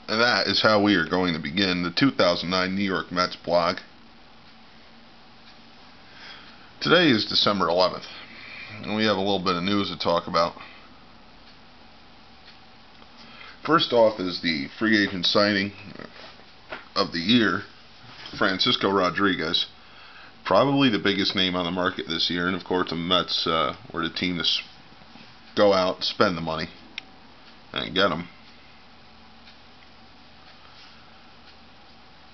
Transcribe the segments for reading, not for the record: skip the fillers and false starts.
And that is how we are going to begin the 2009 New York Mets blog. Today is December 11th, and we have a little bit of news to talk about. First off is the free agent signing of the year, Francisco Rodriguez. Probably the biggest name on the market this year, and of course the Mets were the team to go out, spend the money, and get him.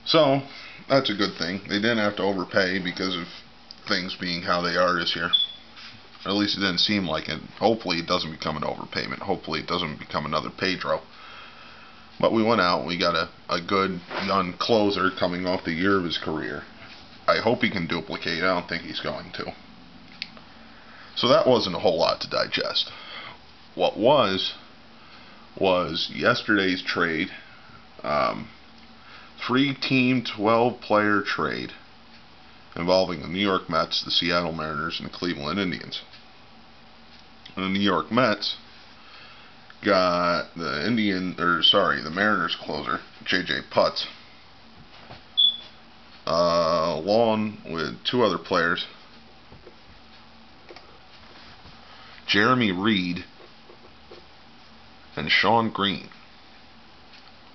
So, that's a good thing. They didn't have to overpay because of things being how they are this year. Or at least it didn't seem like it. Hopefully it doesn't become an overpayment. Hopefully it doesn't become another Pedro. But we went out and we got a good young closer coming off the year of his career. I hope he can duplicate. I don't think he's going to. So that wasn't a whole lot to digest. What was yesterday's trade. 3-team, 12-player trade involving the New York Mets, the Seattle Mariners, and the Cleveland Indians. And the New York Mets got the Mariners closer, J.J. Putz, along with two other players, Jeremy Reed and Sean Green.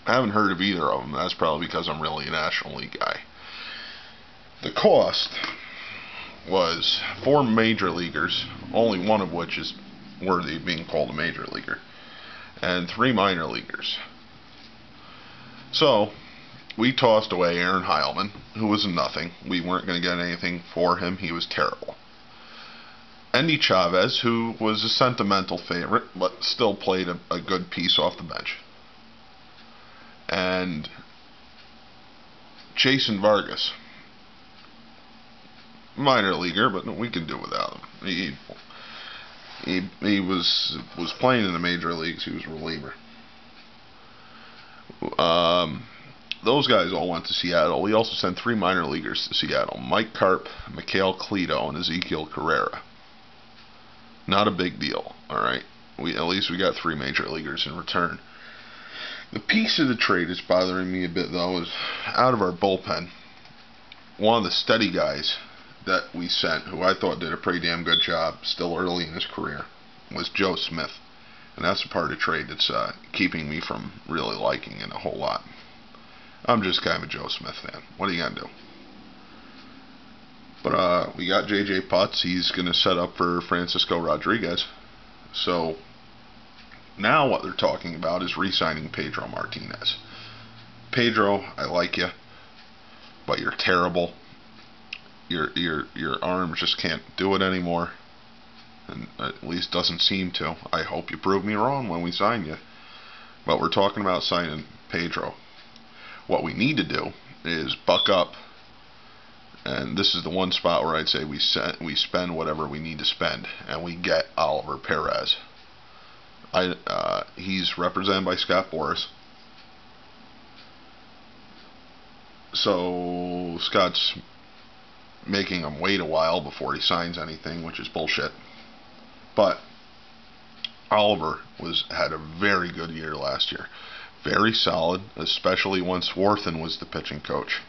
I haven't heard of either of them. That's probably because I'm really a National League guy. The cost was 4 major leaguers, only one of which is worthy of being called a major leaguer, and 3 minor leaguers. So, we tossed away Aaron Heilman, who was nothing. We weren't going to get anything for him. He was terrible. Endy Chavez, who was a sentimental favorite, but still played a good piece off the bench. And Jason Vargas, minor leaguer, but we can do without him. He was playing in the major leagues. He was a reliever. Those guys all went to Seattle. We also sent 3 minor leaguers to Seattle: Carp, Maikel, Cleto, and Ezequiel Carrera. Not a big deal, all right. At least we got 3 major leaguers in return. The piece of the trade that's bothering me a bit, though, is out of our bullpen, one of the steady guys that we sent, who I thought did a pretty damn good job still early in his career, was Joe Smith. And that's a part of the trade that's keeping me from really liking it a whole lot. I'm just kind of a Joe Smith fan. What are you going to do? But we got J.J. Putz. He's going to set up for Francisco Rodriguez. So now what they're talking about is re-signing Pedro Martinez. Pedro, I like you, but you're terrible. Your arms just can't do it anymore, and at least doesn't seem to. I hope you prove me wrong when we sign you. But we're talking about signing Pedro. What we need to do is buck up, and this is the one spot where I'd say we spend whatever we need to spend, and we get Oliver Perez. He's represented by Scott Boras. So Scott's making him wait a while before he signs anything, which is bullshit. But Oliver had a very good year last year. Very solid, especially when Swarthen was the pitching coach.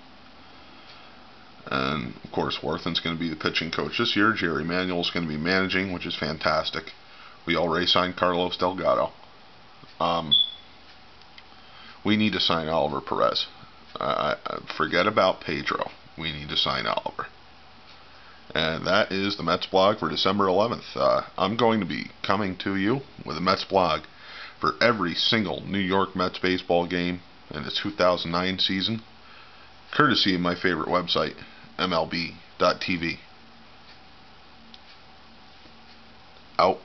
And of course Swarthen's going to be the pitching coach this year. Jerry Manuel's going to be managing, which is fantastic. We already signed Carlos Delgado. We need to sign Oliver Perez. Forget about Pedro. We need to sign Oliver. And that is the Mets blog for December 11th. I'm going to be coming to you with a Mets blog for every single New York Mets baseball game in the 2009 season, courtesy of my favorite website, MLB.tv. Out.